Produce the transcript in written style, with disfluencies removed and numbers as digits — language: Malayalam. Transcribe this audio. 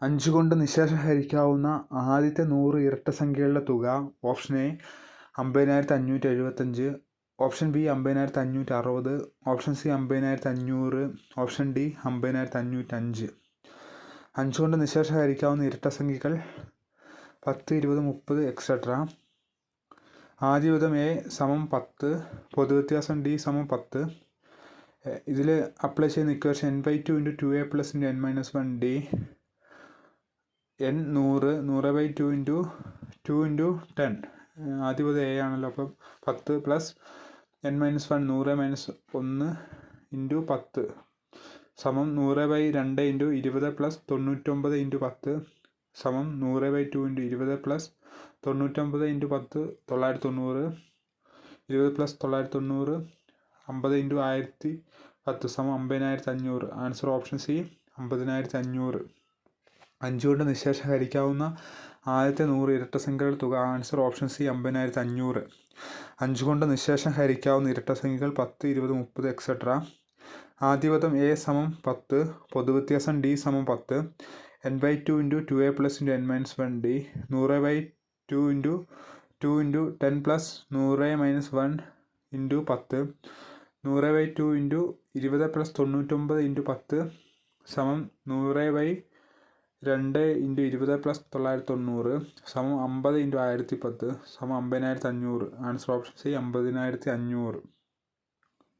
5 കൊണ്ട് നിശേഷം ഹരിക്കാവുന്ന ആദ്യത്തെ 100 ഇരട്ട സംഖ്യകളുടെ തുക. Option A 50,575, option B 50,560, option C 50,500, option D 50,505. 5 കൊണ്ട് നിശേഷം ഹരിക്കാവുന്ന ഇരട്ട സംഖ്യകൾ 10, 20, 30 എക്സെട്ര. ആദ്യ വിധം എ സമം 10, പൊതുവ്യത്യാസം ഡി സമം 10. ഇതിൽ അപ്ലൈ ചെയ്യുന്ന equation n/2 × 2a + n - 1 d. n 100, 100/2 × 2 × 10. ആദ്യ പദം എ ആണല്ലോ, അപ്പം 10 + n - 1 100 - 1 × 10 സമം 100/2 × 20 + 99 × 10 സമം 100/2 × 20 + 99 × 10 990. 20 + 990 50 × 1010 സമം 50,500. Answer option C 50,500. 5 കൊണ്ട് നിശേഷം ഹരിക്കാവുന്ന ആദ്യത്തെ 100 ഇരട്ട സംഖ്യകളുടെ തുക. Answer option C 50,500. 5 കൊണ്ട് നിശേഷം ഹരിക്കാവുന്ന ഇരട്ട സംഖ്യകൾ 10, 20, 30 എക്സെട്ര. ആദ്യ പദം എ സമം 10, പൊതുവ്യത്യാസം ഡി സമം 10. n/2 × 2a + n - 1 d. 100/2 × 2 × 10 + 100 - 1 × 10. 100/2 × 20 + 99 × 10 സമം 100/2 × 20 + 990 സമം 50 × 1010 സമം 50,500. Answer option C 50,500.